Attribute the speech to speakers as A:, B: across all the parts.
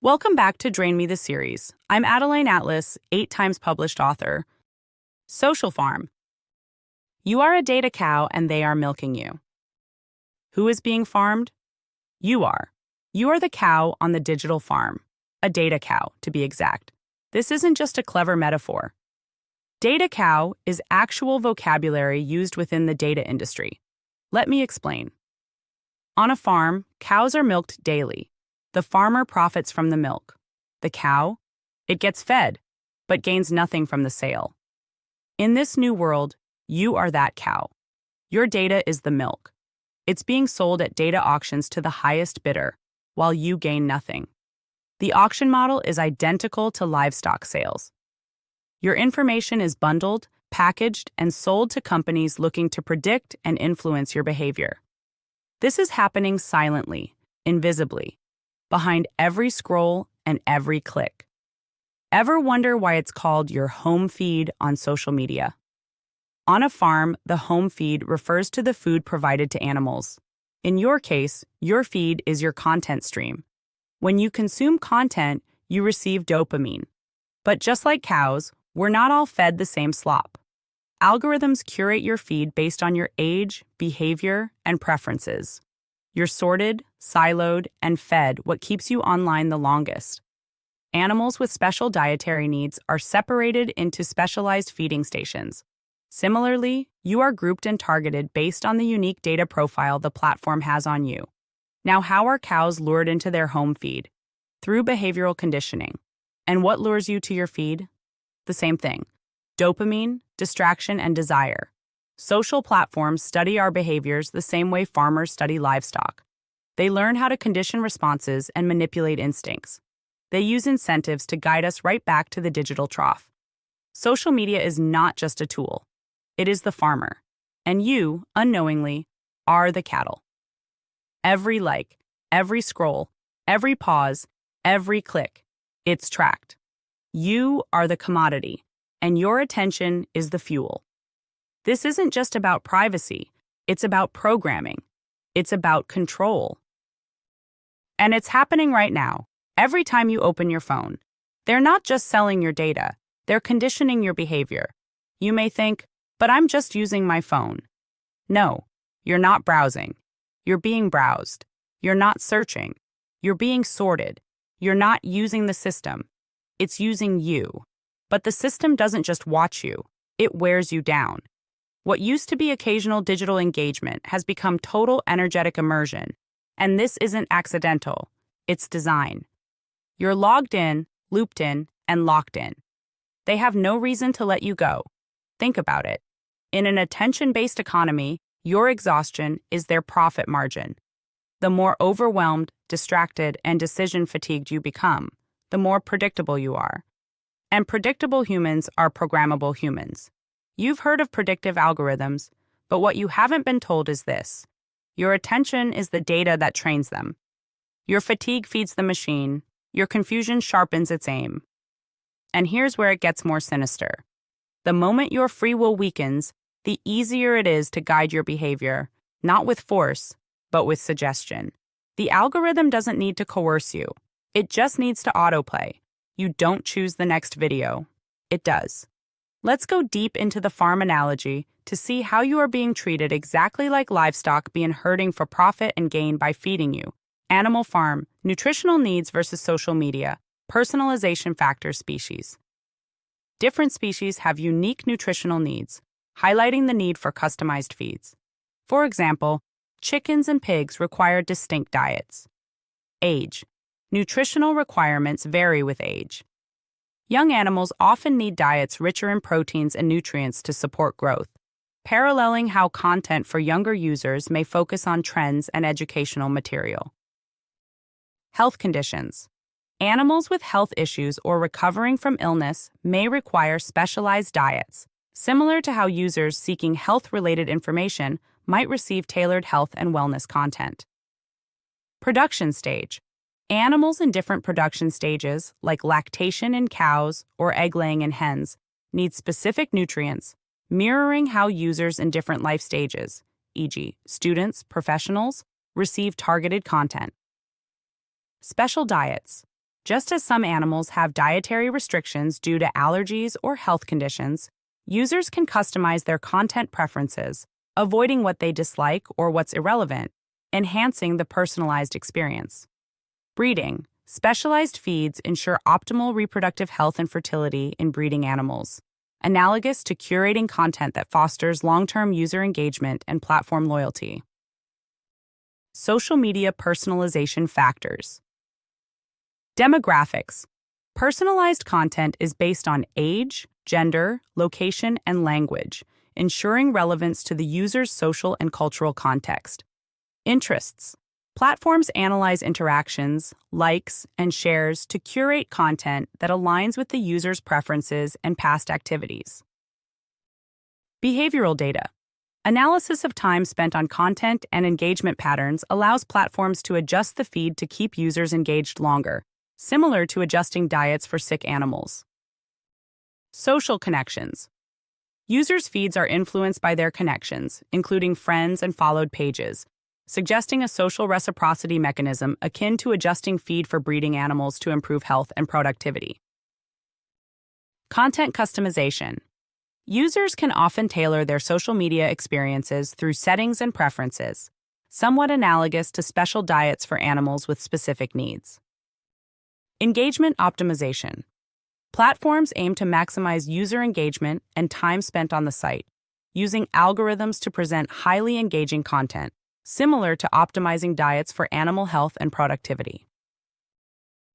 A: Welcome back to Drain Me the series. I'm Adeline Atlas, 8 times published author. Social farm. You are a data cow and they are milking you. Who is being farmed? You are. You are the cow on the digital farm. A data cow, to be exact. This isn't just a clever metaphor. Data cow is actual vocabulary used within the data industry. Let me explain. On a farm, cows are milked daily. The farmer profits from the milk. The cow? It gets fed, but gains nothing from the sale. In this new world, you are that cow. Your data is the milk. It's being sold at data auctions to the highest bidder, while you gain nothing. The auction model is identical to livestock sales. Your information is bundled, packaged, and sold to companies looking to predict and influence your behavior. This is happening silently, invisibly, behind every scroll and every click. Ever wonder why it's called your home feed on social media? On a farm, the home feed refers to the food provided to animals. In your case, your feed is your content stream. When you consume content, you receive dopamine. But just like cows, we're not all fed the same slop. Algorithms curate your feed based on your age, behavior, and preferences. You're sorted, siloed, and fed what keeps you online the longest. Animals with special dietary needs are separated into specialized feeding stations. Similarly, you are grouped and targeted based on the unique data profile the platform has on you. Now, how are cows lured into their home feed? Through behavioral conditioning. And what lures you to your feed? The same thing. Dopamine, distraction, and desire. Social platforms study our behaviors the same way farmers study livestock. They learn how to condition responses and manipulate instincts. They use incentives to guide us right back to the digital trough. Social media is not just a tool. It is the farmer. And you, unknowingly, are the cattle. Every like, every scroll, every pause, every click, it's tracked. You are the commodity, and your attention is the fuel. This isn't just about privacy, it's about programming. It's about control. And it's happening right now, every time you open your phone. They're not just selling your data, they're conditioning your behavior. You may think, but I'm just using my phone. No, you're not browsing. You're being browsed. You're not searching. You're being sorted. You're not using the system. It's using you. But the system doesn't just watch you, it wears you down. What used to be occasional digital engagement has become total energetic immersion, and this isn't accidental, it's design. You're logged in, looped in, and locked in. They have no reason to let you go. Think about it. In an attention-based economy, your exhaustion is their profit margin. The more overwhelmed, distracted, and decision-fatigued you become, the more predictable you are. And predictable humans are programmable humans. You've heard of predictive algorithms, but what you haven't been told is this. Your attention is the data that trains them. Your fatigue feeds the machine. Your confusion sharpens its aim. And here's where it gets more sinister. The moment your free will weakens, the easier it is to guide your behavior, not with force, but with suggestion. The algorithm doesn't need to coerce you. It just needs to autoplay. You don't choose the next video. It does. Let's go deep into the farm analogy to see how you are being treated exactly like livestock being herding for profit and gain by feeding you. Animal farm, nutritional needs versus social media, personalization factor species. Different species have unique nutritional needs, highlighting the need for customized feeds. For example, chickens and pigs require distinct diets. Age. Nutritional requirements vary with age. Young animals often need diets richer in proteins and nutrients to support growth, paralleling how content for younger users may focus on trends and educational material. Health conditions. Animals with health issues or recovering from illness may require specialized diets, similar to how users seeking health-related information might receive tailored health and wellness content. Production stage. Animals in different production stages, like lactation in cows or egg-laying in hens, need specific nutrients, mirroring how users in different life stages, e.g., students, professionals, receive targeted content. Special diets. Just as some animals have dietary restrictions due to allergies or health conditions, users can customize their content preferences, avoiding what they dislike or what's irrelevant, enhancing the personalized experience. Breeding. Specialized feeds ensure optimal reproductive health and fertility in breeding animals, analogous to curating content that fosters long-term user engagement and platform loyalty. Social media personalization factors. Demographics. Personalized content is based on age, gender, location, and language, ensuring relevance to the user's social and cultural context. Interests. Platforms analyze interactions, likes, and shares to curate content that aligns with the user's preferences and past activities. Behavioral data. Analysis of time spent on content and engagement patterns allows platforms to adjust the feed to keep users engaged longer, similar to adjusting diets for sick animals. Social connections. Users' feeds are influenced by their connections, including friends and followed pages, suggesting a social reciprocity mechanism akin to adjusting feed for breeding animals to improve health and productivity. Content customization. Users can often tailor their social media experiences through settings and preferences, somewhat analogous to special diets for animals with specific needs. Engagement optimization. Platforms aim to maximize user engagement and time spent on the site, using algorithms to present highly engaging content, similar to optimizing diets for animal health and productivity.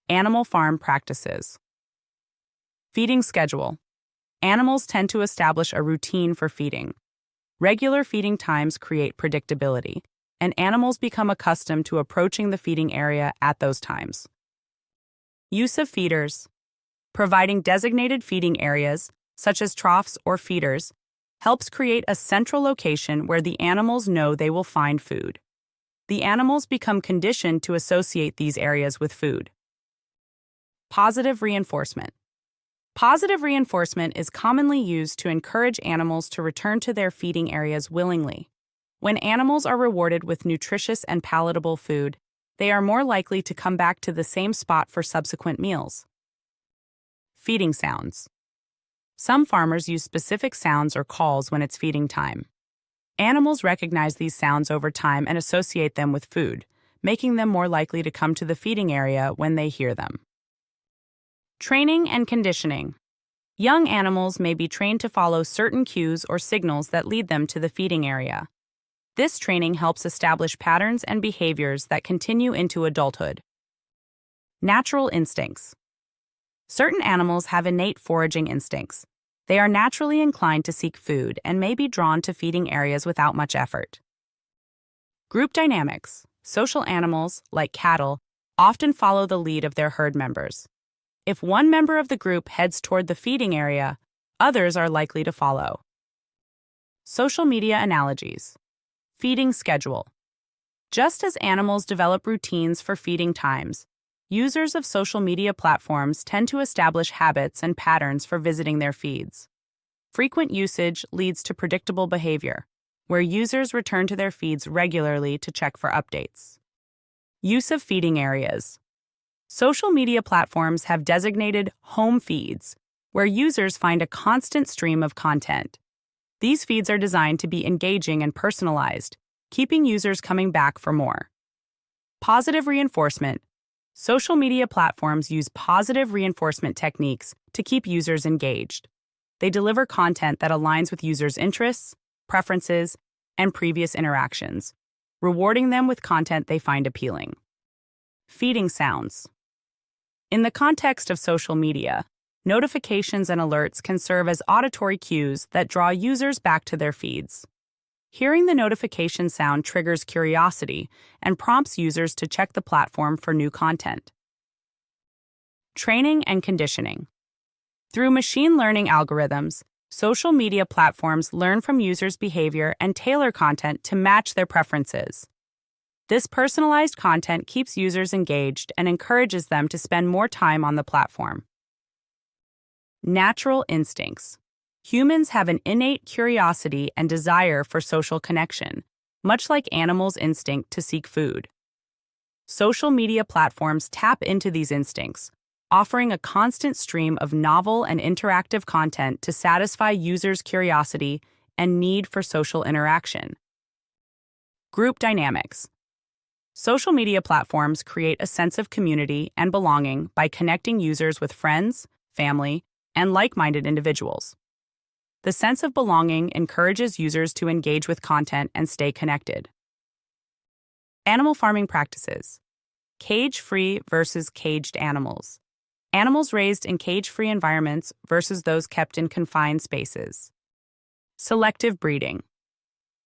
A: Animal farm practices. Feeding schedule. Animals tend to establish a routine for feeding. Regular feeding times create predictability, and animals become accustomed to approaching the feeding area at those times. Use of feeders. Providing designated feeding areas, such as troughs or feeders, helps create a central location where the animals know they will find food. The animals become conditioned to associate these areas with food. Positive reinforcement. Positive reinforcement is commonly used to encourage animals to return to their feeding areas willingly. When animals are rewarded with nutritious and palatable food, they are more likely to come back to the same spot for subsequent meals. Feeding sounds. Some farmers use specific sounds or calls when it's feeding time. Animals recognize these sounds over time and associate them with food, making them more likely to come to the feeding area when they hear them. Training and conditioning. Young animals may be trained to follow certain cues or signals that lead them to the feeding area. This training helps establish patterns and behaviors that continue into adulthood. Natural instincts. Certain animals have innate foraging instincts. They are naturally inclined to seek food and may be drawn to feeding areas without much effort. Group dynamics. Social animals, like cattle, often follow the lead of their herd members. If one member of the group heads toward the feeding area, others are likely to follow. Social media analogies. Feeding schedule. Just as animals develop routines for feeding times, users of social media platforms tend to establish habits and patterns for visiting their feeds. Frequent usage leads to predictable behavior, where users return to their feeds regularly to check for updates. Use of feeding areas. Social media platforms have designated home feeds, where users find a constant stream of content. These feeds are designed to be engaging and personalized, keeping users coming back for more. Positive reinforcement. Social media platforms use positive reinforcement techniques to keep users engaged. They deliver content that aligns with users' interests, preferences, and previous interactions, rewarding them with content they find appealing. Feeding sounds. In the context of social media, notifications and alerts can serve as auditory cues that draw users back to their feeds. Hearing the notification sound triggers curiosity and prompts users to check the platform for new content. Training and conditioning. Through machine learning algorithms, social media platforms learn from users' behavior and tailor content to match their preferences. This personalized content keeps users engaged and encourages them to spend more time on the platform. Natural instincts. Humans have an innate curiosity and desire for social connection, much like animals' instinct to seek food. Social media platforms tap into these instincts, offering a constant stream of novel and interactive content to satisfy users' curiosity and need for social interaction. Group dynamics. Social media platforms create a sense of community and belonging by connecting users with friends, family, and like-minded individuals. The sense of belonging encourages users to engage with content and stay connected. Animal farming practices. Cage-free versus caged animals. Animals raised in cage-free environments versus those kept in confined spaces. Selective breeding.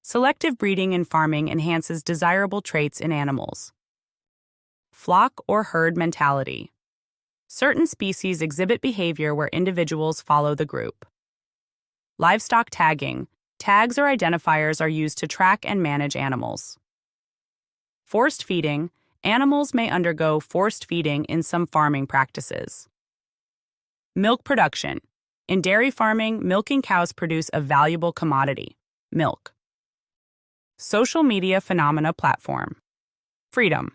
A: Selective breeding in farming enhances desirable traits in animals. Flock or herd mentality. Certain species exhibit behavior where individuals follow the group. Livestock tagging. Tags or identifiers are used to track and manage animals. Forced feeding. Animals may undergo forced feeding in some farming practices. Milk production. In dairy farming, milking cows produce a valuable commodity, milk. Social media phenomena platform. Freedom.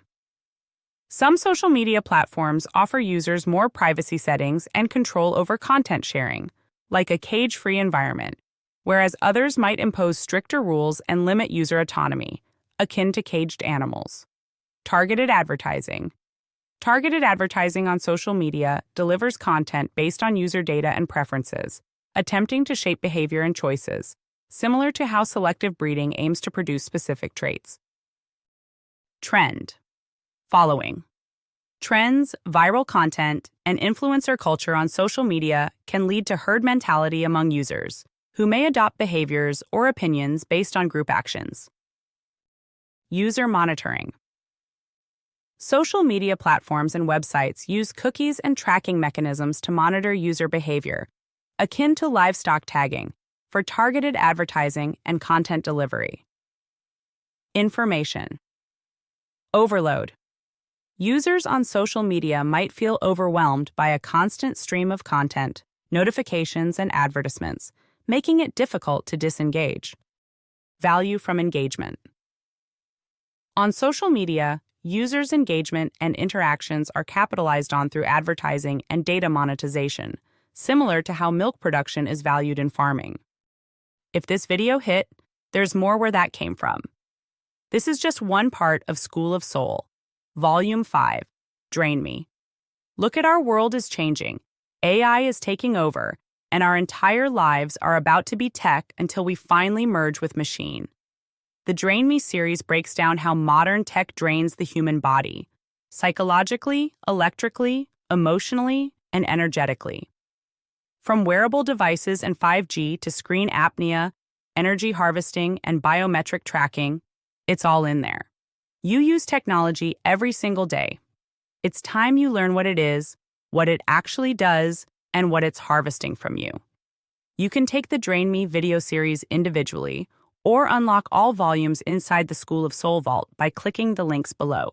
A: Some social media platforms offer users more privacy settings and control over content sharing, like a cage-free environment, whereas others might impose stricter rules and limit user autonomy, akin to caged animals. Targeted advertising. Targeted advertising on social media delivers content based on user data and preferences, attempting to shape behavior and choices, similar to how selective breeding aims to produce specific traits. Trend. Following. Trends, viral content, and influencer culture on social media can lead to herd mentality among users, who may adopt behaviors or opinions based on group actions. User monitoring. Social media platforms and websites use cookies and tracking mechanisms to monitor user behavior, akin to livestock tagging, for targeted advertising and content delivery. Information. Overload. Users on social media might feel overwhelmed by a constant stream of content, notifications, and advertisements, making it difficult to disengage. Value from engagement. On social media, users' engagement and interactions are capitalized on through advertising and data monetization, similar to how milk production is valued in farming. If this video hit, there's more where that came from. This is just one part of School of Soul, Volume 5, Drain Me. Look at our world is changing, AI is taking over, and our entire lives are about to be tech until we finally merge with machine. The Drain Me series breaks down how modern tech drains the human body, psychologically, electrically, emotionally, and energetically. From wearable devices and 5G to screen apnea, energy harvesting, and biometric tracking, it's all in there. You use technology every single day. It's time you learn what it is, what it actually does, and what it's harvesting from you. You can take the Drain Me video series individually or unlock all volumes inside the School of Soul Vault by clicking the links below.